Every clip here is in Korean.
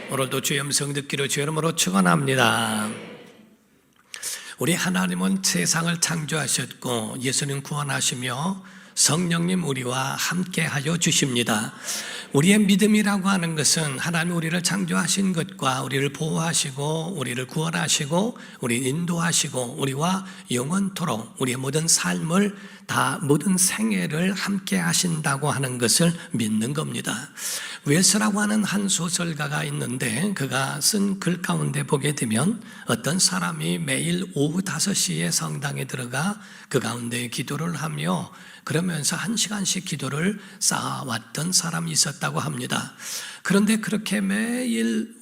오늘도 주의 음성 듣기로 주의 이름으로 축원합니다. 우리 하나님은 세상을 창조하셨고 예수님 구원하시며 성령님 우리와 함께하여 주십니다. 우리의 믿음이라고 하는 것은 하나님 우리를 창조하신 것과 우리를 보호하시고 우리를 구원하시고 우리를 인도하시고 우리와 영원토록 우리의 모든 삶을 다 모든 생애를 함께 하신다고 하는 것을 믿는 겁니다. 웨스라고 하는 한 소설가가 있는데 그가 쓴 글 가운데 보게 되면 어떤 사람이 매일 오후 5시에 성당에 들어가 그 가운데 기도를 하며 그러면서 1시간씩 기도를 쌓아왔던 사람이 있었다고 합니다. 그런데 그렇게 매일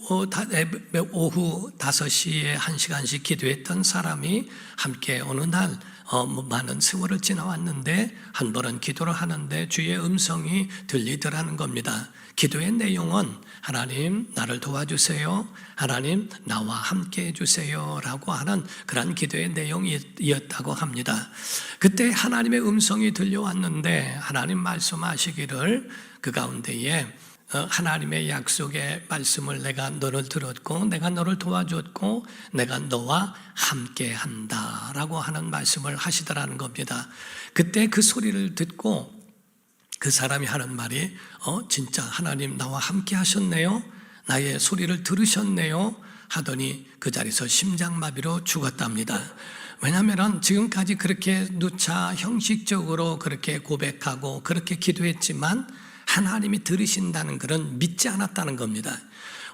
오후 5시에 1시간씩 기도했던 사람이 함께 어느 날 많은 세월을 지나왔는데 한 번은 기도를 하는데 주의 음성이 들리더라는 겁니다. 기도의 내용은 하나님 나를 도와주세요, 하나님 나와 함께 해주세요 라고 하는 그런 기도의 내용이었다고 합니다. 그때 하나님의 음성이 들려왔는데 하나님 말씀하시기를 그 가운데에 하나님의 약속의 말씀을 내가 너를 들었고 내가 너를 도와줬고 내가 너와 함께 한다 라고 하는 말씀을 하시더라는 겁니다. 그때 그 소리를 듣고 그 사람이 하는 말이 진짜 하나님 나와 함께 하셨네요, 나의 소리를 들으셨네요 하더니 그 자리에서 심장마비로 죽었답니다. 왜냐하면 지금까지 그렇게 누차 형식적으로 그렇게 고백하고 그렇게 기도했지만 하나님이 들으신다는 것은 믿지 않았다는 겁니다.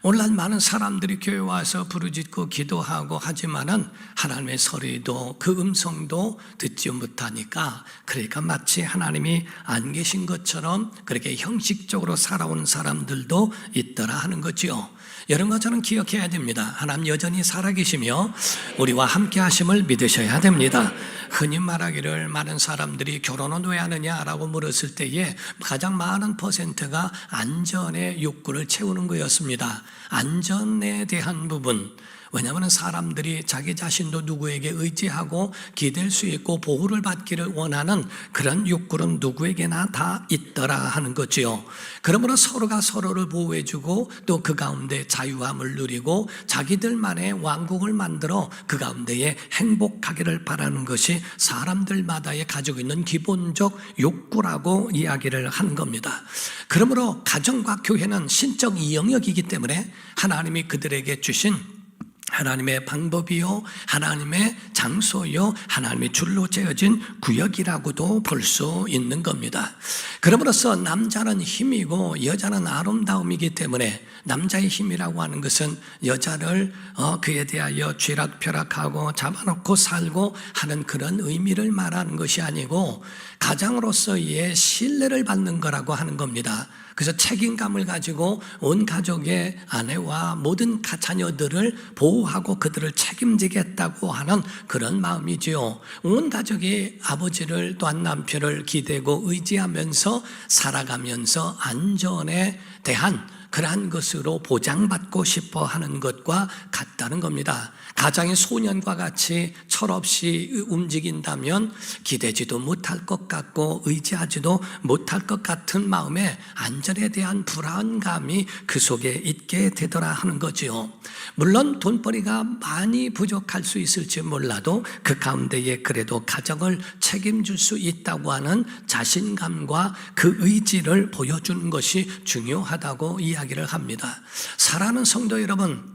오늘날 많은 사람들이 교회 와서 부르짖고 기도하고 하지만은 하나님의 소리도 그 음성도 듣지 못하니까 그러니까 마치 하나님이 안 계신 것처럼 그렇게 형식적으로 살아온 사람들도 있더라 하는 거지요. 이런 거 저는 기억해야 됩니다. 하나님 여전히 살아계시며 우리와 함께 하심을 믿으셔야 됩니다. 흔히 말하기를 많은 사람들이 결혼은 왜 하느냐라고 물었을 때에 가장 많은 퍼센트가 안전의 욕구를 채우는 거였습니다. 안전에 대한 부분, 왜냐하면 사람들이 자기 자신도 누구에게 의지하고 기댈 수 있고 보호를 받기를 원하는 그런 욕구는 누구에게나 다 있더라 하는 거지요. 그러므로 서로가 서로를 보호해주고 또 그 가운데 자유함을 누리고 자기들만의 왕국을 만들어 그 가운데에 행복하기를 바라는 것이 사람들마다의 가지고 있는 기본적 욕구라고 이야기를 하는 겁니다. 그러므로 가정과 교회는 신적 영역이기 때문에 하나님이 그들에게 주신 하나님의 방법이요, 하나님의 장소요, 하나님의 줄로 재어진 구역이라고도 볼 수 있는 겁니다. 그럼으로써 남자는 힘이고 여자는 아름다움이기 때문에 남자의 힘이라고 하는 것은 여자를 그에 대하여 쥐락펴락하고 잡아놓고 살고 하는 그런 의미를 말하는 것이 아니고 가장으로서의 신뢰를 받는 거라고 하는 겁니다. 그래서 책임감을 가지고 온 가족의 아내와 모든 자녀들을 보호하고 그들을 책임지겠다고 하는 그런 마음이지요. 온 가족이 아버지를 또한 남편을 기대고 의지하면서 살아가면서 안전에 대한 그러한 것으로 보장받고 싶어 하는 것과 같다는 겁니다. 가장이 소년과 같이 철없이 움직인다면 기대지도 못할 것 같고 의지하지도 못할 것 같은 마음에 안전에 대한 불안감이 그 속에 있게 되더라 하는 거지요. 물론 돈벌이가 많이 부족할 수 있을지 몰라도 그 가운데에 그래도 가정을 책임질 수 있다고 하는 자신감과 그 의지를 보여주는 것이 중요하다고 이야기를 합니다. 사랑하는 성도 여러분,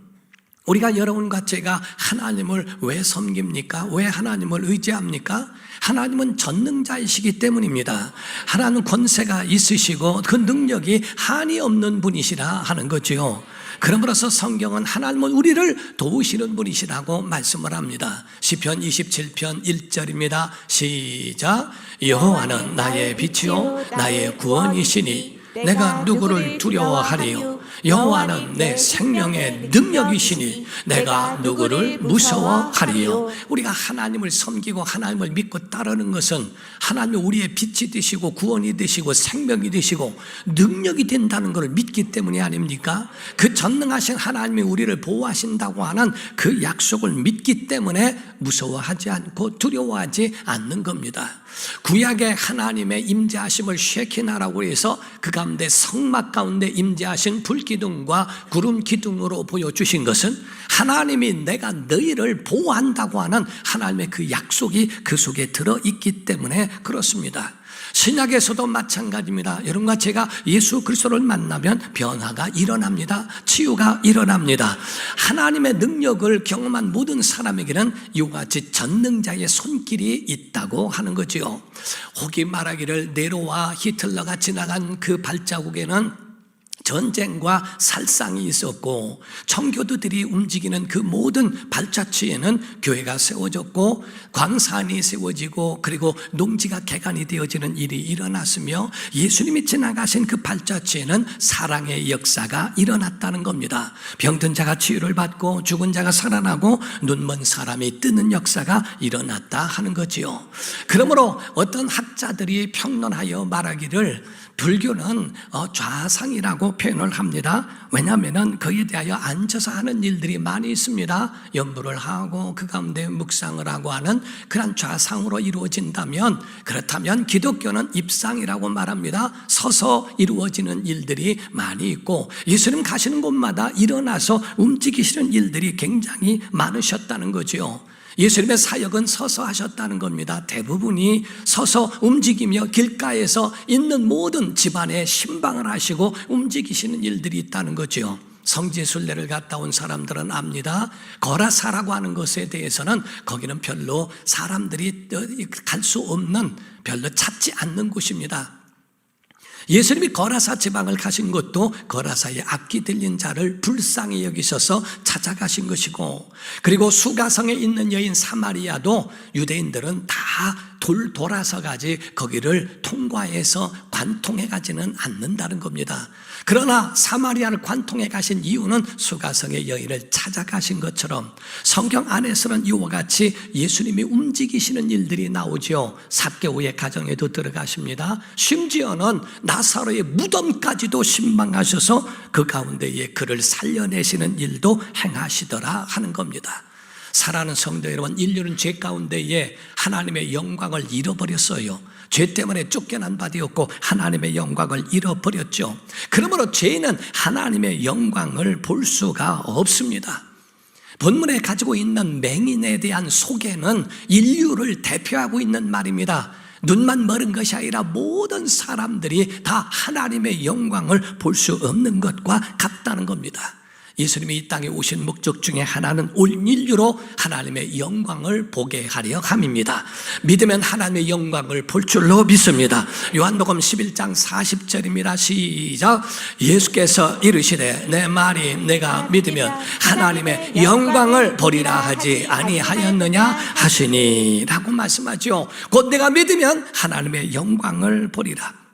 우리가 여러분과 제가 하나님을 왜 섬깁니까? 왜 하나님을 의지합니까? 하나님은 전능자이시기 때문입니다. 하나님은 권세가 있으시고 그 능력이 한이 없는 분이시라 하는 거지요. 그러므로서 성경은 하나님은 우리를 도우시는 분이시라고 말씀을 합니다. 시편 27편 1절입니다. 시작. 여호와는 나의 빛이요 나의 구원이시니 내가 누구를 두려워하리요. 여호와는 내 생명의 능력이시니 내가 누구를 무서워하리요. 우리가 하나님을 섬기고 하나님을 믿고 따르는 것은 하나님이 우리의 빛이 되시고 구원이 되시고 생명이 되시고 능력이 된다는 것을 믿기 때문이 아닙니까? 그 전능하신 하나님이 우리를 보호하신다고 하는 그 약속을 믿기 때문에 무서워하지 않고 두려워하지 않는 겁니다. 구약의 하나님의 임재하심을 쉐키나라고 해서 그 가운데 성막 가운데 임재하신 불기둥과 구름 기둥으로 보여주신 것은 하나님이 내가 너희를 보호한다고 하는 하나님의 그 약속이 그 속에 들어있기 때문에 그렇습니다. 신약에서도 마찬가지입니다. 여러분과 제가 예수 그리스도를 만나면 변화가 일어납니다. 치유가 일어납니다. 하나님의 능력을 경험한 모든 사람에게는 이와 같이 전능자의 손길이 있다고 하는 거지요. 혹이 말하기를 네로와 히틀러가 지나간 그 발자국에는 전쟁과 살상이 있었고 청교도들이 움직이는 그 모든 발자취에는 교회가 세워졌고 광산이 세워지고 그리고 농지가 개간이 되어지는 일이 일어났으며 예수님이 지나가신 그 발자취에는 사랑의 역사가 일어났다는 겁니다. 병든 자가 치유를 받고 죽은 자가 살아나고 눈먼 사람이 뜨는 역사가 일어났다 하는 거지요. 그러므로 어떤 학자들이 평론하여 말하기를 불교는 좌상이라고 표현을 합니다. 왜냐하면 그에 대하여 앉아서 하는 일들이 많이 있습니다. 연부를 하고 그 가운데 묵상을 하고 하는 그런 좌상으로 이루어진다면, 그렇다면 기독교는 입상이라고 말합니다. 서서 이루어지는 일들이 많이 있고 예수님 가시는 곳마다 일어나서 움직이시는 일들이 굉장히 많으셨다는 거죠. 예수님의 사역은 서서 하셨다는 겁니다. 대부분이 서서 움직이며 길가에서 있는 모든 집안에 신방을 하시고 움직이시는 일들이 있다는 거죠. 성지순례를 갔다 온 사람들은 압니다. 거라사라고 하는 것에 대해서는 거기는 별로 사람들이 갈 수 없는, 별로 찾지 않는 곳입니다. 예수님이 거라사 지방을 가신 것도 거라사에 악기 들린 자를 불쌍히 여기셔서 찾아가신 것이고, 그리고 수가성에 있는 여인 사마리아도 유대인들은 다 돌아서 가지 거기를 통과해서 관통해 가지는 않는다는 겁니다. 그러나 사마리아를 관통해 가신 이유는 수가성의 여인을 찾아가신 것처럼 성경 안에서는 이와 같이 예수님이 움직이시는 일들이 나오죠. 삭개오의 가정에도 들어가십니다. 심지어는 나사로의 무덤까지도 신방하셔서 그 가운데에 그를 살려내시는 일도 행하시더라 하는 겁니다. 사랑하는 성도 여러분, 인류는 죄 가운데에 하나님의 영광을 잃어버렸어요. 죄 때문에 쫓겨난 바 되었고 하나님의 영광을 잃어버렸죠. 그러므로 죄는 하나님의 영광을 볼 수가 없습니다. 본문에 가지고 있는 맹인에 대한 소개는 인류를 대표하고 있는 말입니다. 눈만 멀은 것이 아니라 모든 사람들이 다 하나님의 영광을 볼 수 없는 것과 같다는 겁니다. 예수님이 이 땅에 오신 목적 중에 하나는 온 인류로 하나님의 영광을 보게 하려 함입니다. 믿으면 하나님의 영광을 볼 줄로 믿습니다. 요한복음 11장 40절입니다. 시작. 예수께서 이르시되 내 말이 내가 믿으면 하나님의 영광을 보리라 하지 아니하였느냐 하시니 라고 말씀하죠. 곧 내가 믿으면 하나님의 영광을 보리라.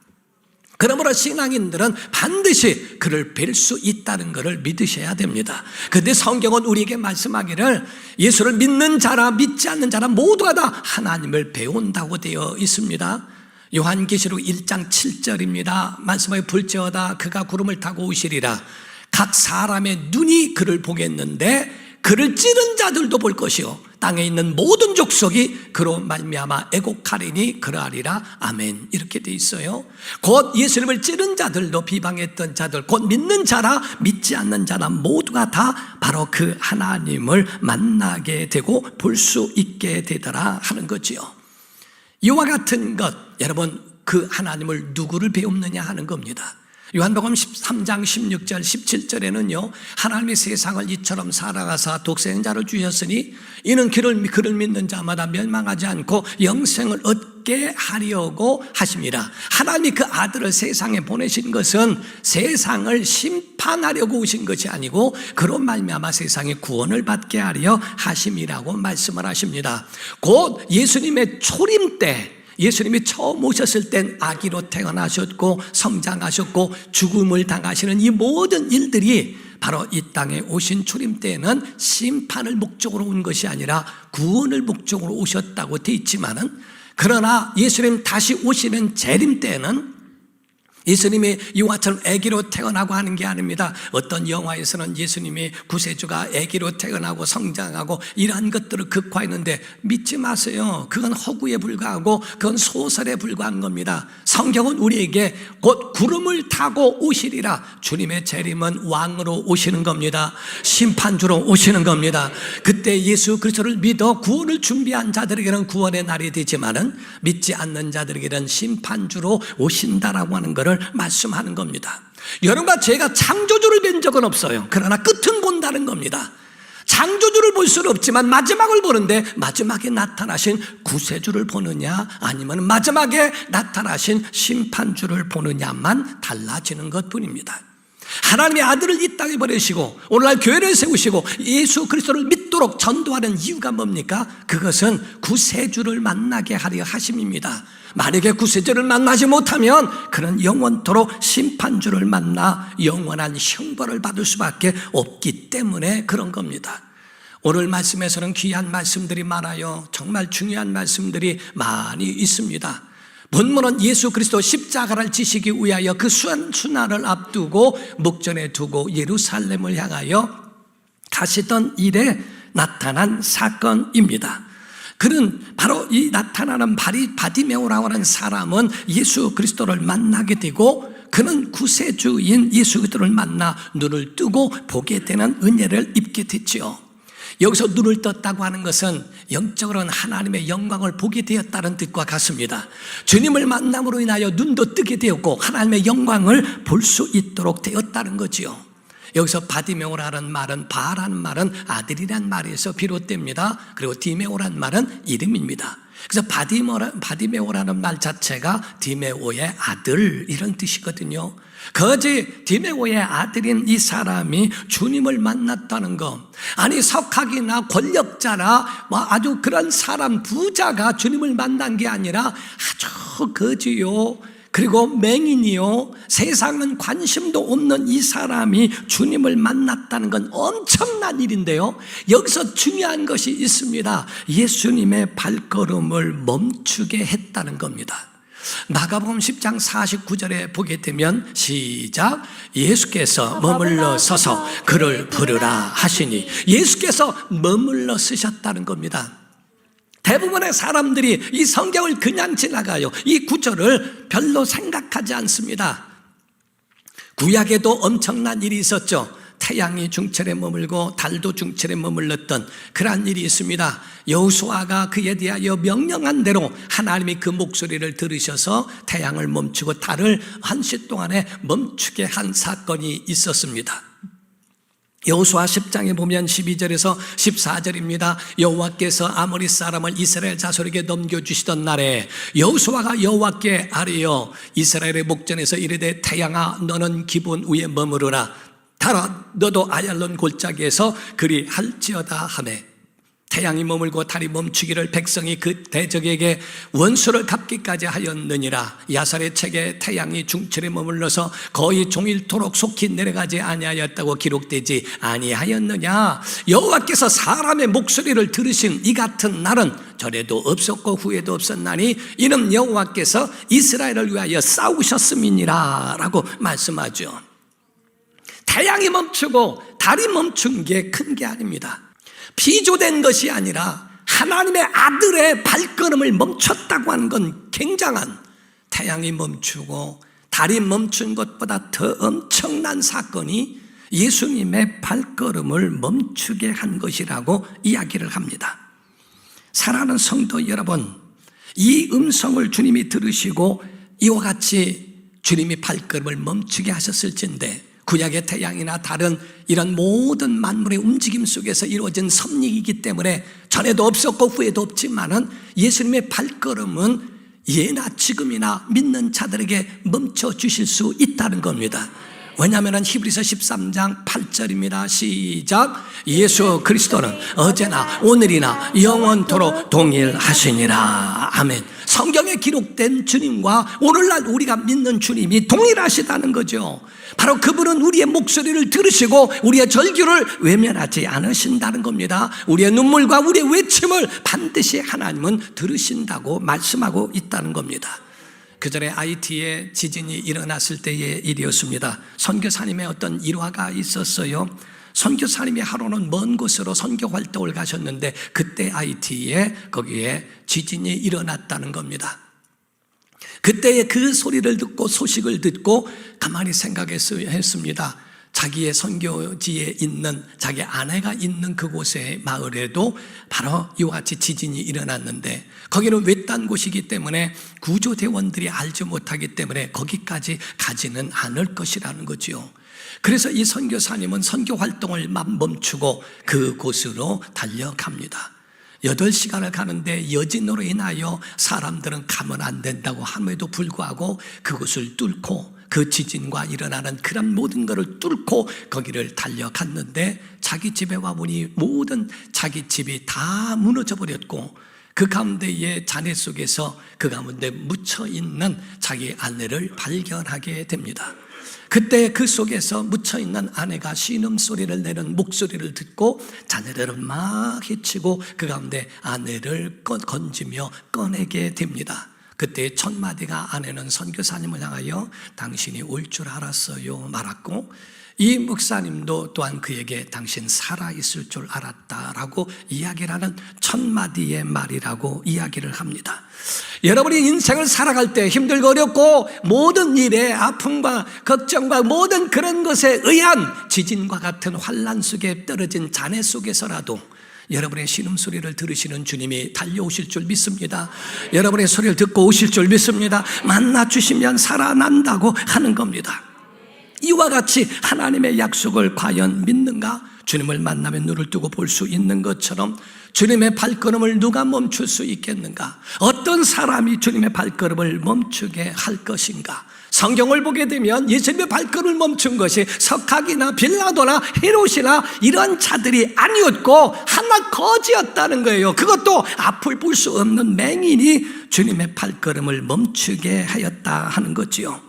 그러므로 신앙인들은 반드시 그를 뵐 수 있다는 것을 믿으셔야 됩니다. 그런데 성경은 우리에게 말씀하기를 예수를 믿는 자라 믿지 않는 자라 모두가 다 하나님을 배운다고 되어 있습니다. 요한계시록 1장 7절입니다. 말씀하여 볼지어다 그가 구름을 타고 오시리라. 각 사람의 눈이 그를 보겠는데 그를 찌른 자들도 볼 것이요 땅에 있는 모든 족속이 그로 말미암아 애곡하리니 그러하리라. 아멘. 이렇게 돼 있어요. 곧 예수님을 찌른 자들도, 비방했던 자들, 곧 믿는 자라 믿지 않는 자라 모두가 다 바로 그 하나님을 만나게 되고 볼 수 있게 되더라 하는 거지요. 이와 같은 것, 여러분, 그 하나님을 누구를 배우느냐 하는 겁니다. 요한복음 13장 16절 17절에는요 하나님이 세상을 이처럼 사랑하사 독생자를 주셨으니 이는 그를 믿는 자마다 멸망하지 않고 영생을 얻게 하려고 하십니다. 하나님이 그 아들을 세상에 보내신 것은 세상을 심판하려고 오신 것이 아니고 그로 말미암아 세상의 구원을 받게 하려 하심이라고 말씀을 하십니다. 곧 예수님의 초림 때, 예수님이 처음 오셨을 땐 아기로 태어나셨고 성장하셨고 죽음을 당하시는 이 모든 일들이 바로 이 땅에 오신 초림 때에는 심판을 목적으로 온 것이 아니라 구원을 목적으로 오셨다고 되어 있지만은, 그러나 예수님 다시 오시는 재림 때에는 예수님이 이와처럼 아기로 태어나고 하는 게 아닙니다. 어떤 영화에서는 예수님이 구세주가 아기로 태어나고 성장하고 이러한 것들을 극화했는데 믿지 마세요. 그건 허구에 불과하고 그건 소설에 불과한 겁니다. 성경은 우리에게 곧 구름을 타고 오시리라. 주님의 재림은 왕으로 오시는 겁니다. 심판주로 오시는 겁니다. 그때 예수 그리스도를 믿어 구원을 준비한 자들에게는 구원의 날이 되지만은 믿지 않는 자들에게는 심판주로 오신다라고 하는 것을 말씀하는 겁니다. 여러분과 제가 창조주를 뵌 적은 없어요. 그러나 끝은 본다는 겁니다. 창조주를 볼 수는 없지만 마지막을 보는데 마지막에 나타나신 구세주를 보느냐 아니면 마지막에 나타나신 심판주를 보느냐만 달라지는 것뿐입니다. 하나님의 아들을 이 땅에 보내시고 오늘날 교회를 세우시고 예수 그리스도를 믿도록 전도하는 이유가 뭡니까? 그것은 구세주를 만나게 하려 하심입니다. 만약에 구세주를 만나지 못하면 그는 영원토록 심판주를 만나 영원한 형벌을 받을 수밖에 없기 때문에 그런 겁니다. 오늘 말씀에서는 귀한 말씀들이 많아요. 정말 중요한 말씀들이 많이 있습니다. 본문은 예수 그리스도 십자가를 지시기 위하여 그 순환을 앞두고 목전에 두고 예루살렘을 향하여 가시던 일에 나타난 사건입니다. 그는 바로 이 나타나는 바디메오라고 하는 사람은 예수 그리스도를 만나게 되고 그는 구세주인 예수 그리스도를 만나 눈을 뜨고 보게 되는 은혜를 입게 됐지요. 여기서 눈을 떴다고 하는 것은 영적으로는 하나님의 영광을 보게 되었다는 뜻과 같습니다. 주님을 만남으로 인하여 눈도 뜨게 되었고 하나님의 영광을 볼 수 있도록 되었다는 거지요. 여기서 바디메오라는 말은 바라는 말은 아들이란 말에서 비롯됩니다. 그리고 디메오라는 말은 이름입니다. 그래서 바디메오라는 말 자체가 디메오의 아들 이런 뜻이거든요. 거지 디메오의 아들인 이 사람이 주님을 만났다는 것, 아니 석학이나 권력자나 아주 그런 사람 부자가 주님을 만난 게 아니라 아주 거지요 그리고 맹인이요 세상은 관심도 없는 이 사람이 주님을 만났다는 건 엄청난 일인데요, 여기서 중요한 것이 있습니다. 예수님의 발걸음을 멈추게 했다는 겁니다. 마가복음 10장 49절에 보게 되면 시작, 예수께서 머물러 서서 그를 부르라 하시니 예수께서 머물러 서셨다는 겁니다. 대부분의 사람들이 이 성경을 그냥 지나가요. 이 구절을 별로 생각하지 않습니다. 구약에도 엄청난 일이 있었죠. 태양이 중철에 머물고 달도 중철에 머물렀던 그러한 일이 있습니다. 여호수아가 그에 대하여 명령한 대로 하나님이 그 목소리를 들으셔서 태양을 멈추고 달을 한시 동안에 멈추게 한 사건이 있었습니다. 여호수아 10장에 보면 12절에서 14절입니다. 여호와께서 아모리 사람을 이스라엘 자손에게 넘겨주시던 날에 여호수아가 여호와께 아뢰어 이스라엘의 목전에서 이르되 태양아 너는 기본 위에 머무르라, 달아 너도 아얄론 골짜기에서 그리 할지어다 하매, 태양이 머물고 달이 멈추기를 백성이 그 대적에게 원수를 갚기까지 하였느니라. 야살의 책에 태양이 중철에 머물러서 거의 종일토록 속히 내려가지 아니하였다고 기록되지 아니하였느냐. 여호와께서 사람의 목소리를 들으신 이 같은 날은 전에도 없었고 후에도 없었나니 이는 여호와께서 이스라엘을 위하여 싸우셨음이니라 라고 말씀하죠. 태양이 멈추고 달이 멈춘 게 큰 게 아닙니다. 비조된 것이 아니라 하나님의 아들의 발걸음을 멈췄다고 하는 건 굉장한, 태양이 멈추고 달이 멈춘 것보다 더 엄청난 사건이 예수님의 발걸음을 멈추게 한 것이라고 이야기를 합니다. 사랑하는 성도 여러분, 이 음성을 주님이 들으시고 이와 같이 주님이 발걸음을 멈추게 하셨을진데, 구약의 태양이나 달은 이런 모든 만물의 움직임 속에서 이루어진 섭리이기 때문에 전에도 없었고 후에도 없지만은 예수님의 발걸음은 예나 지금이나 믿는 자들에게 멈춰 주실 수 있다는 겁니다. 왜냐하면 히브리서 13장 8절입니다. 시작, 예수 그리스도는 어제나 오늘이나 영원토록 동일하시니라. 아멘. 성경에 기록된 주님과 오늘날 우리가 믿는 주님이 동일하시다는 거죠. 바로 그분은 우리의 목소리를 들으시고 우리의 절규를 외면하지 않으신다는 겁니다. 우리의 눈물과 우리의 외침을 반드시 하나님은 들으신다고 말씀하고 있다는 겁니다. 그 전에 IT에 지진이 일어났을 때의 일이었습니다. 선교사님의 어떤 일화가 있었어요. 선교사님이 하루는 먼 곳으로 선교 활동을 가셨는데 그때 IT에 거기에 지진이 일어났다는 겁니다. 그때의 그 소리를 듣고 소식을 듣고 가만히 생각했습니다. 자기의 선교지에 있는 자기 아내가 있는 그곳의 마을에도 바로 이와 같이 지진이 일어났는데 거기는 외딴 곳이기 때문에 구조대원들이 알지 못하기 때문에 거기까지 가지는 않을 것이라는 거죠. 그래서 이 선교사님은 선교 활동을 멈추고 그곳으로 달려갑니다. 8시간을 가는데 여진으로 인하여 사람들은 가면 안 된다고 함에도 불구하고 그곳을 뚫고 그 지진과 일어나는 그런 모든 것을 뚫고 거기를 달려갔는데 자기 집에 와보니 모든 자기 집이 다 무너져 버렸고 그 가운데의 잔해 속에서 그 가운데 묻혀있는 자기 아내를 발견하게 됩니다. 그때 그 속에서 묻혀있는 아내가 신음소리를 내는 목소리를 듣고 자네를 막 해치고 그 가운데 아내를 건지며 꺼내게 됩니다. 그때 첫 마디가 아내는 선교사님을 향하여 당신이 올 줄 알았어요 말았고 이 목사님도 또한 그에게 당신 살아있을 줄 알았다라고 이야기를 하는 첫 마디의 말이라고 이야기를 합니다. 여러분이 인생을 살아갈 때 힘들고 어렵고 모든 일에 아픔과 걱정과 모든 그런 것에 의한 지진과 같은 환난 속에 떨어진 잔해 속에서라도 여러분의 신음소리를 들으시는 주님이 달려오실 줄 믿습니다. 여러분의 소리를 듣고 오실 줄 믿습니다. 만나주시면 살아난다고 하는 겁니다. 이와 같이 하나님의 약속을 과연 믿는가? 주님을 만나면 눈을 뜨고 볼 수 있는 것처럼 주님의 발걸음을 누가 멈출 수 있겠는가? 어떤 사람이 주님의 발걸음을 멈추게 할 것인가? 성경을 보게 되면 예수님의 발걸음을 멈춘 것이 석학이나 빌라도나 헤롯이나 이런 자들이 아니었고 하나 거지였다는 거예요. 그것도 앞을 볼 수 없는 맹인이 주님의 발걸음을 멈추게 하였다 하는 거지요.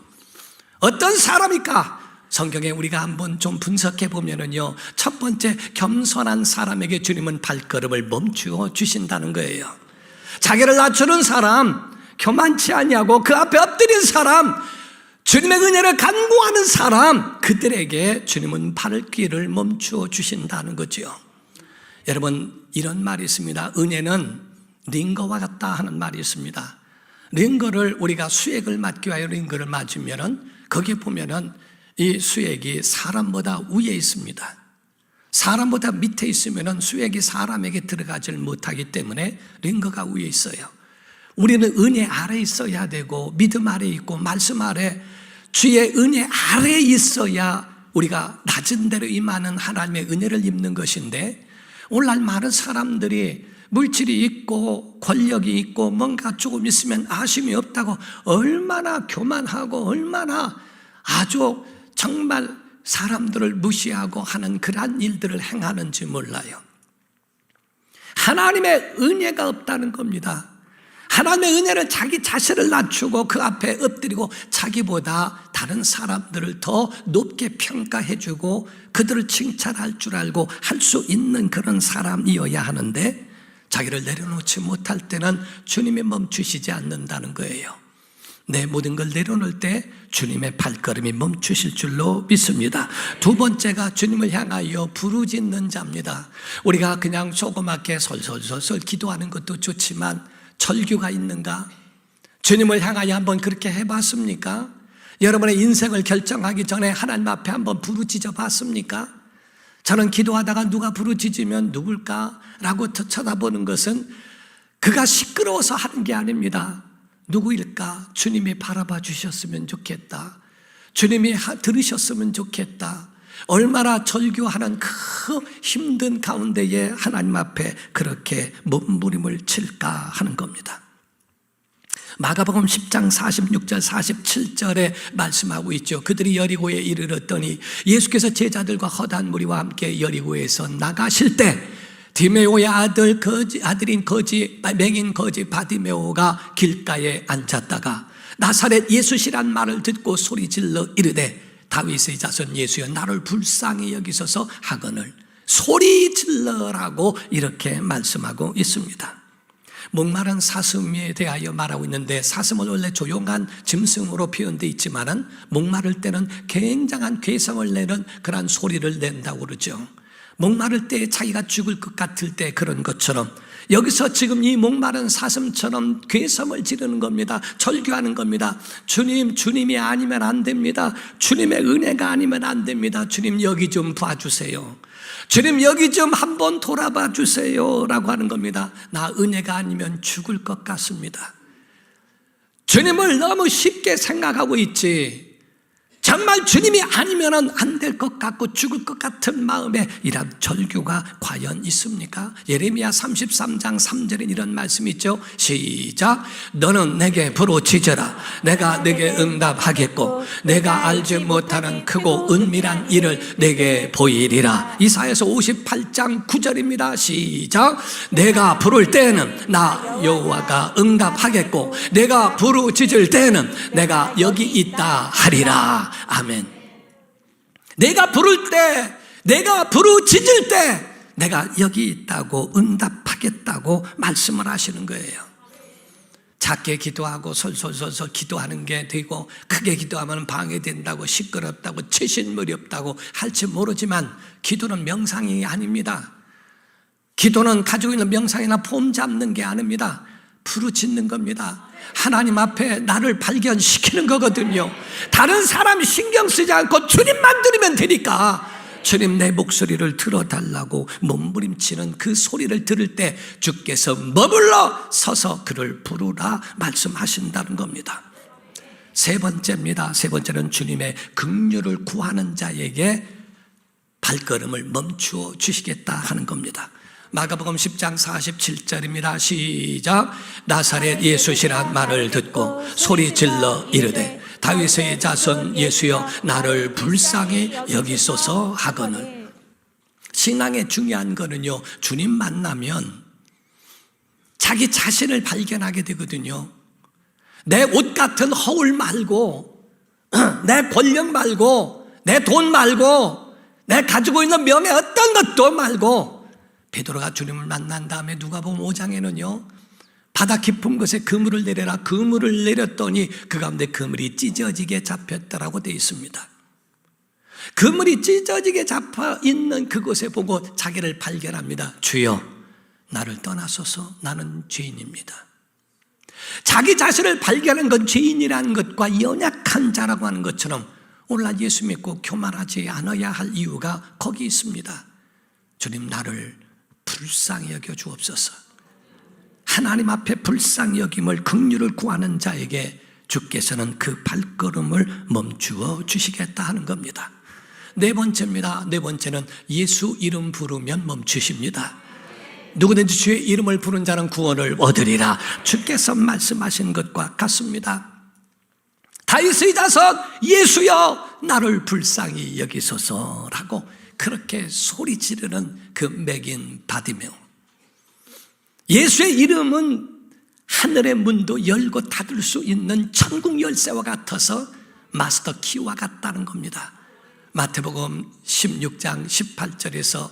어떤 사람일까? 성경에 우리가 한번 좀 분석해 보면은요, 첫 번째 겸손한 사람에게 주님은 발걸음을 멈추어 주신다는 거예요. 자기를 낮추는 사람, 교만치 아니하고 그 앞에 엎드린 사람, 주님의 은혜를 간구하는 사람, 그들에게 주님은 발길을 멈추어 주신다는 거죠. 여러분, 이런 말이 있습니다. 은혜는 링거와 같다 하는 말이 있습니다. 링거를 우리가 수액을 맞기 위하여 링거를 맞으면은 거기에 보면은 이 수액이 사람보다 위에 있습니다. 사람보다 밑에 있으면은 수액이 사람에게 들어가질 못하기 때문에 링거가 위에 있어요. 우리는 은혜 아래 있어야 되고 믿음 아래 있고 말씀 아래 주의 은혜 아래 있어야 우리가 낮은 데로 임하는 하나님의 은혜를 입는 것인데 오늘날 많은 사람들이 물질이 있고 권력이 있고 뭔가 조금 있으면 아쉬움이 없다고 얼마나 교만하고 얼마나 아주 정말 사람들을 무시하고 하는 그러한 일들을 행하는지 몰라요. 하나님의 은혜가 없다는 겁니다. 하나님의 은혜를 자기 자신을 낮추고 그 앞에 엎드리고 자기보다 다른 사람들을 더 높게 평가해주고 그들을 칭찬할 줄 알고 할 수 있는 그런 사람이어야 하는데 자기를 내려놓지 못할 때는 주님이 멈추시지 않는다는 거예요. 내 모든 걸 내려놓을 때 주님의 발걸음이 멈추실 줄로 믿습니다. 두 번째가 주님을 향하여 부르짖는 자입니다. 우리가 그냥 조그맣게 솔솔솔솔 기도하는 것도 좋지만 절규가 있는가? 주님을 향하여 한번 그렇게 해봤습니까? 여러분의 인생을 결정하기 전에 하나님 앞에 한번 부르짖어 봤습니까? 저는 기도하다가 누가 부르짖으면 누굴까? 라고 쳐다보는 것은 그가 시끄러워서 하는 게 아닙니다. 누구일까? 주님이 바라봐 주셨으면 좋겠다. 주님이 들으셨으면 좋겠다. 얼마나 절규하는 그 힘든 가운데에 하나님 앞에 그렇게 몸부림을 칠까 하는 겁니다. 마가복음 10장 46절 47절에 말씀하고 있죠. 그들이 여리고에 이르렀더니 예수께서 제자들과 허다한 무리와 함께 여리고에서 나가실 때 디메오의 아들인 맹인 거지 바디메오가 길가에 앉았다가 나사렛 예수시란 말을 듣고 소리질러 이르되 다윗의 자손 예수여 나를 불쌍히 여기소서 하거늘 소리질러라고 이렇게 말씀하고 있습니다. 목마른 사슴에 대하여 말하고 있는데, 사슴은 원래 조용한 짐승으로 표현되어 있지만은 목마를 때는 굉장한 괴성을 내는 그런 소리를 낸다고 그러죠. 목마를 때 자기가 죽을 것 같을 때 그런 것처럼 여기서 지금 이 목마른 사슴처럼 괴성을 지르는 겁니다. 절규하는 겁니다. 주님, 주님이 아니면 안 됩니다. 주님의 은혜가 아니면 안 됩니다. 주님 여기 좀 봐주세요. 주님 여기 좀 한번 돌아봐 주세요 라고 하는 겁니다. 나 은혜가 아니면 죽을 것 같습니다. 주님을 너무 쉽게 생각하고 있지, 정말 주님이 아니면 안 될 것 같고 죽을 것 같은 마음에 이런 절규가 과연 있습니까? 예레미야 33장 3절에 이런 말씀이 있죠. 시작. 너는 내게 부르짖으라. 내가 내게 응답하겠고 내가 알지 못하는 크고 은밀한 일을 내게 보이리라. 이사야서 58장 9절입니다. 시작. 내가 부를 때에는 나 여호와가 응답하겠고 내가 부르짖을 때에는 내가 여기 있다 하리라. 아멘. 내가 부를 때, 내가 부르짖을 때 내가 여기 있다고 응답하겠다고 말씀을 하시는 거예요. 작게 기도하고 솔솔솔솔 기도하는 게 되고, 크게 기도하면 방해된다고, 시끄럽다고, 최신물이 없다고 할지 모르지만 기도는 명상이 아닙니다. 기도는 가지고 있는 명상이나 폼 잡는 게 아닙니다. 부르짖는 겁니다. 하나님 앞에 나를 발견시키는 거거든요. 다른 사람 신경 쓰지 않고 주님만 들으면 되니까, 주님 내 목소리를 들어달라고 몸부림치는 그 소리를 들을 때 주께서 머물러 서서 그를 부르라 말씀하신다는 겁니다. 세 번째입니다. 세 번째는 주님의 긍휼을 구하는 자에게 발걸음을 멈추어 주시겠다 하는 겁니다. 마가복음 10장 47절입니다. 시작. 나사렛 예수시란 말을 듣고 소리 질러 이르되 다윗의 자손 예수여 나를 불쌍히 여기소서 하거늘. 신앙의 중요한 거는요, 주님 만나면 자기 자신을 발견하게 되거든요. 내 옷 같은 허울 말고, 내 권력 말고, 내 돈 말고, 내 가지고 있는 명예 어떤 것도 말고, 베드로가 주님을 만난 다음에 누가복음 5장에는요 바다 깊은 곳에 그물을 내려라, 그물을 내렸더니 그 가운데 그물이 찢어지게 잡혔다라고 되어 있습니다. 그물이 찢어지게 잡혀 있는 그곳에 보고 자기를 발견합니다. 주여 나를 떠나소서 나는 죄인입니다. 자기 자신을 발견한 건 죄인이라는 것과 연약한 자라고 하는 것처럼 오늘날 예수 믿고 교만하지 않아야 할 이유가 거기 있습니다. 주님 나를 불쌍히 여겨 주옵소서. 하나님 앞에 불쌍히 여김을, 긍휼을 구하는 자에게 주께서는 그 발걸음을 멈추어 주시겠다 하는 겁니다. 네 번째입니다. 네 번째는 예수 이름 부르면 멈추십니다. 누구든지 주의 이름을 부른 자는 구원을 얻으리라. 주께서 말씀하신 것과 같습니다. 다윗의 자손 예수여 나를 불쌍히 여기소서라고 그렇게 소리 지르는 그 맥인 바디메오. 예수의 이름은 하늘의 문도 열고 닫을 수 있는 천국 열쇠와 같아서 마스터 키와 같다는 겁니다. 마태복음 16장 18절에서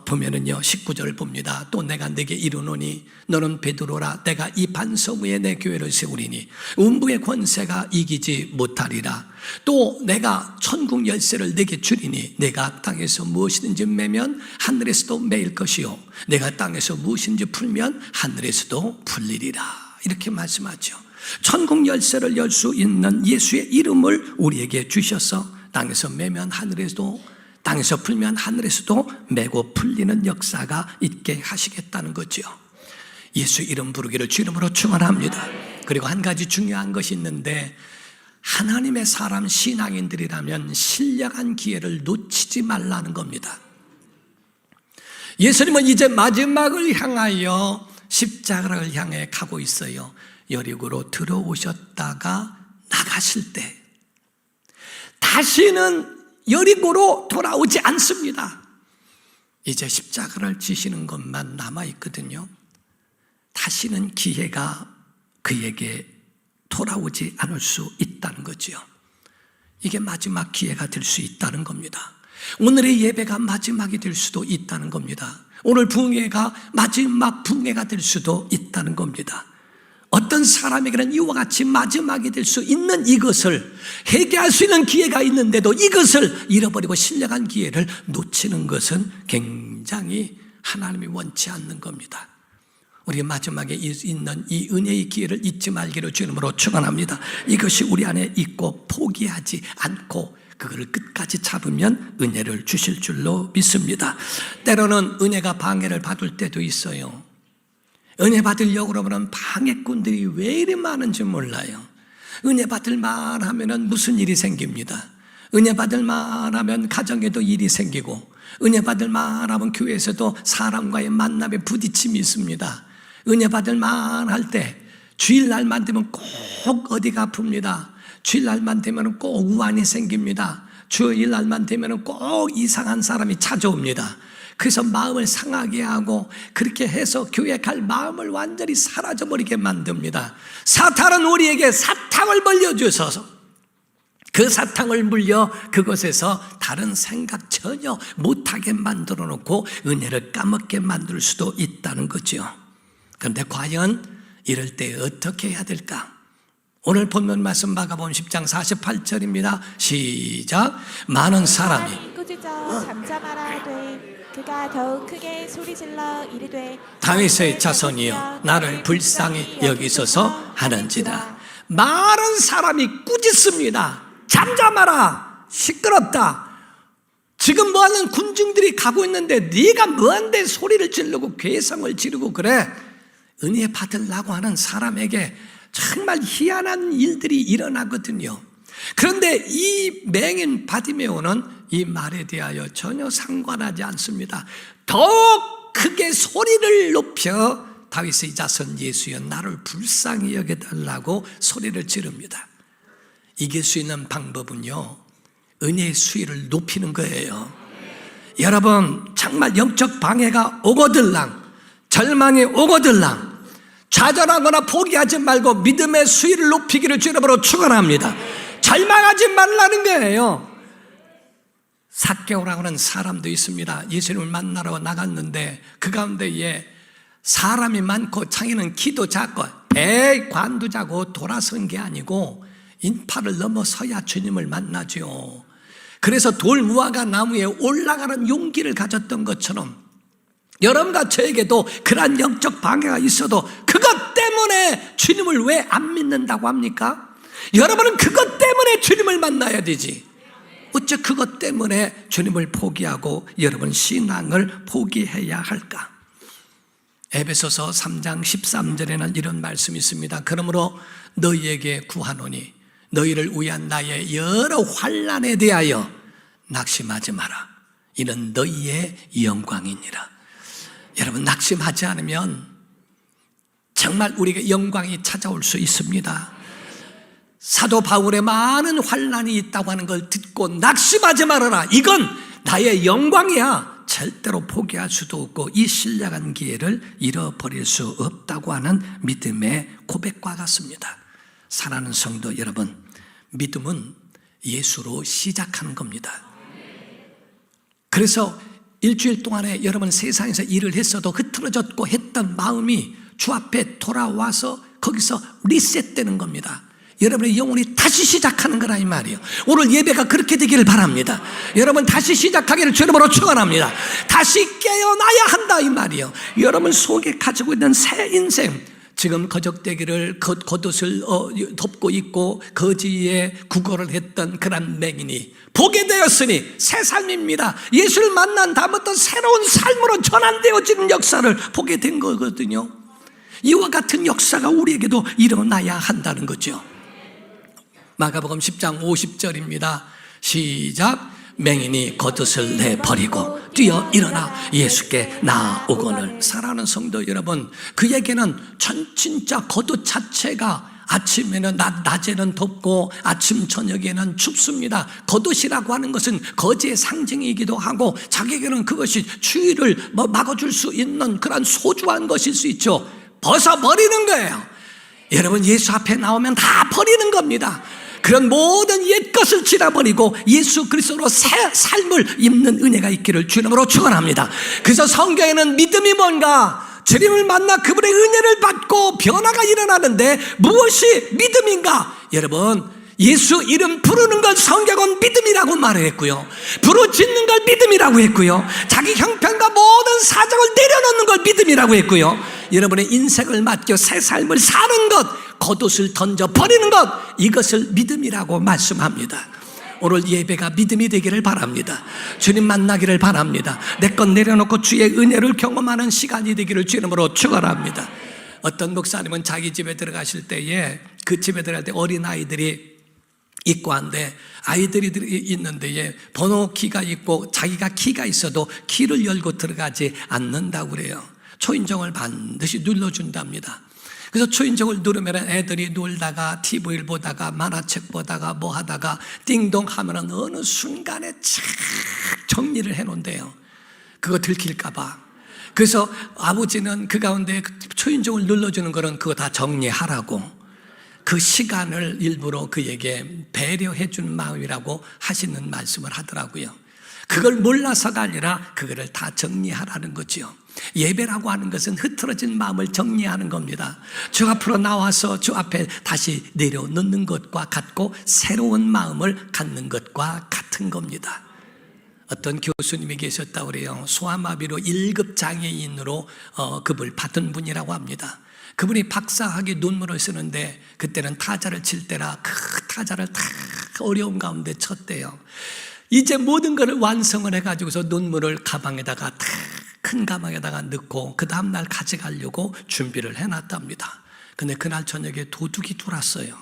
보면은요 19절을 봅니다. 또 내가 네게 이르노니 너는 베드로라. 내가 이 반석 위에 내 교회를 세우리니 음부의 권세가 이기지 못하리라. 또 내가 천국 열쇠를 네게 주리니 내가 땅에서 무엇이든지 매면 하늘에서도 매일 것이요 내가 땅에서 무엇이든지 풀면 하늘에서도 풀리리라. 이렇게 말씀하죠. 천국 열쇠를 열 수 있는 예수의 이름을 우리에게 주셔서 땅에서 매면 하늘에서도, 땅에서 풀면 하늘에서도 매고 풀리는 역사가 있게 하시겠다는 거죠. 예수 이름 부르기를 주 이름으로 축원합니다. 그리고 한 가지 중요한 것이 있는데, 하나님의 사람 신앙인들이라면 신령한 기회를 놓치지 말라는 겁니다. 예수님은 이제 마지막을 향하여 십자가를 향해 가고 있어요. 여리고로 들어오셨다가 나가실 때 다시는 여리고로 돌아오지 않습니다. 이제 십자가를 지시는 것만 남아있거든요. 다시는 기회가 그에게 돌아오지 않을 수 있다는 거죠. 이게 마지막 기회가 될 수 있다는 겁니다. 오늘의 예배가 마지막이 될 수도 있다는 겁니다. 오늘 부흥회가 마지막 부흥회가 될 수도 있다는 겁니다. 어떤 사람에게는 이와 같이 마지막이 될 수 있는 이것을 회개할 수 있는 기회가 있는데도 이것을 잃어버리고 신령한 기회를 놓치는 것은 굉장히 하나님이 원치 않는 겁니다. 우리 마지막에 있는 이 은혜의 기회를 잊지 말기를 주님으로 축원합니다. 이것이 우리 안에 있고 포기하지 않고 그거를 끝까지 잡으면 은혜를 주실 줄로 믿습니다. 때로는 은혜가 방해를 받을 때도 있어요. 은혜 받으려고 그러면 방해꾼들이 왜 이리 많은지 몰라요. 은혜 받을 만하면 무슨 일이 생깁니다. 은혜 받을 만하면 가정에도 일이 생기고, 은혜 받을 만하면 교회에서도 사람과의 만남에 부딪힘이 있습니다. 은혜 받을 만할 때 주일날만 되면 꼭 어디가 아픕니다. 주일날만 되면 꼭 우환이 생깁니다. 주일날만 되면 꼭 이상한 사람이 찾아옵니다. 그래서 마음을 상하게 하고 그렇게 해서 교회 갈 마음을 완전히 사라져버리게 만듭니다. 사탄은 우리에게 사탕을 벌려주셔서 그 사탕을 물려 그것에서 다른 생각 전혀 못하게 만들어 놓고 은혜를 까먹게 만들 수도 있다는 거죠. 그런데 과연 이럴 때 어떻게 해야 될까? 오늘 본문 말씀 마가복음 10장 48절입니다. 시작. 많은 사람이 꾸짖어 잠잠하라되 그가 더욱 크게 소리질러 이르되 다윗의 자손이여 나를 불쌍히 여기소서 하는지라. 많은 사람이 꾸짖습니다. 잠잠하라, 시끄럽다. 지금 뭐하는 군중들이 가고 있는데 네가 뭐한데 소리를 지르고 괴성을 지르고 그래. 은혜 받으려고 하는 사람에게 정말 희한한 일들이 일어나거든요. 그런데 이 맹인 바디메오는 이 말에 대하여 전혀 상관하지 않습니다. 더욱 크게 소리를 높여 다윗의 자손 예수여 나를 불쌍히 여겨달라고 소리를 지릅니다. 이길 수 있는 방법은요, 은혜의 수위를 높이는 거예요. 여러분, 정말 영적 방해가 오거들랑, 절망이 오거들랑 좌절하거나 포기하지 말고 믿음의 수위를 높이기를 주님으로 축원합니다. 절망하지 말라는 거예요. 삭개오라고 하는 사람도 있습니다. 예수님을 만나러 나갔는데 그 가운데에 사람이 많고 자기는 키도 작고 배에 관도 자고 돌아선 게 아니고 인파를 넘어서야 주님을 만나죠. 그래서 돌무화과 나무에 올라가는 용기를 가졌던 것처럼 여러분과 저에게도 그러한 영적 방해가 있어도 그것 때문에 주님을 왜 안 믿는다고 합니까? 여러분은 그것 때문에 주님을 만나야 되지. 어째 그것 때문에 주님을 포기하고 여러분 신앙을 포기해야 할까? 에베소서 3장 13절에는 이런 말씀이 있습니다. 그러므로 너희에게 구하노니 너희를 위한 나의 여러 환난에 대하여 낙심하지 마라. 이는 너희의 영광이니라. 여러분, 낙심하지 않으면 정말 우리에게 영광이 찾아올 수 있습니다. 사도 바울의 많은 환난이 있다고 하는 걸 듣고 낙심하지 말아라. 이건 나의 영광이야. 절대로 포기할 수도 없고 이 신령한 기회를 잃어버릴 수 없다고 하는 믿음의 고백과 같습니다. 사랑하는 성도 여러분, 믿음은 예수로 시작하는 겁니다. 그래서 일주일 동안에 여러분 세상에서 일을 했어도 흐트러졌고 했던 마음이 주 앞에 돌아와서 거기서 리셋되는 겁니다. 여러분의 영혼이 다시 시작하는 거라 이 말이에요. 오늘 예배가 그렇게 되기를 바랍니다. 여러분 다시 시작하기를 주님으로 축원합니다. 다시 깨어나야 한다 이 말이에요. 여러분 속에 가지고 있는 새 인생, 지금 거적대기를 겉옷을 덮고 있고 거지에 구걸을 했던 그런 맹인이 보게 되었으니 새 삶입니다. 예수를 만난 다음부터 새로운 삶으로 전환되어지는 역사를 보게 된 거거든요. 이와 같은 역사가 우리에게도 일어나야 한다는 거죠. 마가복음 10장 50절입니다. 시작. 맹인이 겉옷을 내버리고 뛰어 일어나 예수께 나아오거늘. 사랑하는 성도 여러분, 그에게는 진짜 겉옷 자체가 아침에는 낮에는 덥고 아침 저녁에는 춥습니다. 겉옷이라고 하는 것은 거지의 상징이기도 하고 자기에게는 그것이 추위를 막아줄 수 있는 그런 소중한 것일 수 있죠. 벗어버리는 거예요. 여러분 예수 앞에 나오면 다 버리는 겁니다. 그런 모든 옛 것을 지나버리고 예수 그리스도로 새 삶을 입는 은혜가 있기를 주님으로 축원합니다. 그래서 성경에는 믿음이 뭔가, 주님을 만나 그분의 은혜를 받고 변화가 일어나는데 무엇이 믿음인가? 여러분, 예수 이름 부르는 걸 성경은 믿음이라고 말을 했고요, 부르짖는 걸 믿음이라고 했고요, 자기 형편과 모든 사정을 내려놓는 걸 믿음이라고 했고요, 여러분의 인생을 맡겨 새 삶을 사는 것, 겉옷을 던져 버리는 것, 이것을 믿음이라고 말씀합니다. 오늘 예배가 믿음이 되기를 바랍니다. 주님 만나기를 바랍니다. 내 것 내려놓고 주의 은혜를 경험하는 시간이 되기를 주님으로 축원합니다. 어떤 목사님은 자기 집에 들어가실 때에, 그 집에 들어갈 때 어린아이들이 있고 한데, 아이들이 있는데 번호키가 있고 자기가 키가 있어도 키를 열고 들어가지 않는다고 그래요. 초인종을 반드시 눌러준답니다. 그래서 초인종을 누르면 애들이 놀다가 TV를 보다가 만화책 보다가 뭐 하다가 띵동 하면은 어느 순간에 착 정리를 해놓은대요. 그거 들킬까봐. 그래서 아버지는 그 가운데 초인종을 눌러주는 거는 그거 다 정리하라고, 그 시간을 일부러 그에게 배려해 준 마음이라고 하시는 말씀을 하더라고요. 그걸 몰라서가 아니라 그거를 다 정리하라는 거죠. 예배라고 하는 것은 흐트러진 마음을 정리하는 겁니다. 주 앞으로 나와서 주 앞에 다시 내려놓는 것과 같고, 새로운 마음을 갖는 것과 같은 겁니다. 어떤 교수님이 계셨다고 그래요. 소아마비로 1급 장애인으로 급을 받은 분이라고 합니다. 그분이 박사학위 논문을 쓰는데, 그때는 타자를 칠 때라 그 타자를 다 어려운 가운데 쳤대요. 이제 모든 것을 완성을 해가지고서 논문을 가방에다가 큰 가방에다가 넣고 그 다음날 가져가려고 준비를 해놨답니다. 근데 그날 저녁에 도둑이 들어왔어요.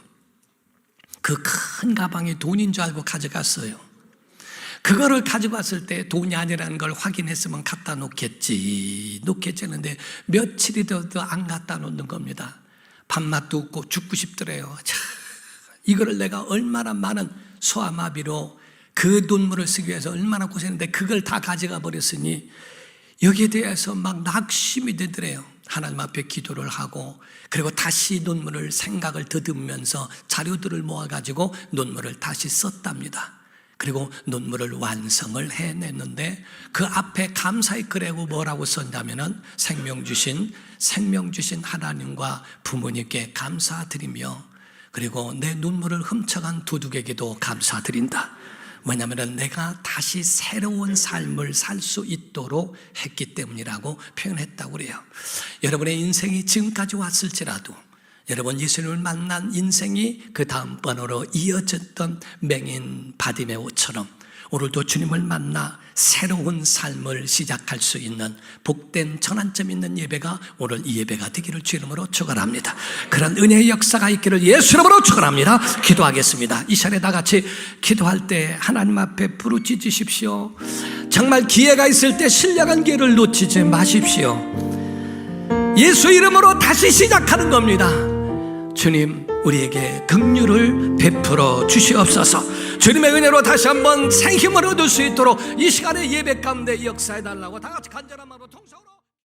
그 큰 가방이 돈인 줄 알고 가져갔어요. 그거를 가지고 왔을 때 돈이 아니라는 걸 확인했으면 갖다 놓겠지 했는데 며칠이 돼도 안 갖다 놓는 겁니다. 밥맛도 없고 죽고 싶더래요. 자, 이거를 내가 얼마나 많은 소아마비로 그 논문을 쓰기 위해서 얼마나 고생했는데 그걸 다 가져가 버렸으니 여기에 대해서 막 낙심이 되더래요. 하나님 앞에 기도를 하고, 그리고 다시 논문을 생각을 더듬으면서 자료들을 모아가지고 논문을 다시 썼답니다. 그리고 논문을 완성을 해냈는데, 그 앞에 감사의 글에고 뭐라고 썼냐면은 생명 주신 하나님과 부모님께 감사드리며, 그리고 내 논문을 훔쳐간 도둑에게도 감사드린다. 뭐냐면은 내가 다시 새로운 삶을 살 수 있도록 했기 때문이라고 표현했다고 그래요. 여러분의 인생이 지금까지 왔을지라도, 여러분 예수님을 만난 인생이 그 다음번으로 이어졌던 맹인 바디메오처럼 오늘도 주님을 만나 새로운 삶을 시작할 수 있는 복된 전환점 있는 예배가 오늘 이 예배가 되기를 주 이름으로 축원합니다. 그런 은혜의 역사가 있기를 예수 이름으로 축원합니다. 기도하겠습니다. 이 시간에 다 같이 기도할 때 하나님 앞에 부르짖으십시오. 정말 기회가 있을 때 신령한 기회를 놓치지 마십시오. 예수 이름으로 다시 시작하는 겁니다. 주님, 우리에게 긍휼을 베풀어 주시옵소서. 주님의 은혜로 다시 한번 생힘을 얻을 수 있도록 이 시간에 예배 가운데 역사해 달라고 다 같이 간절한 마음으로 통성으로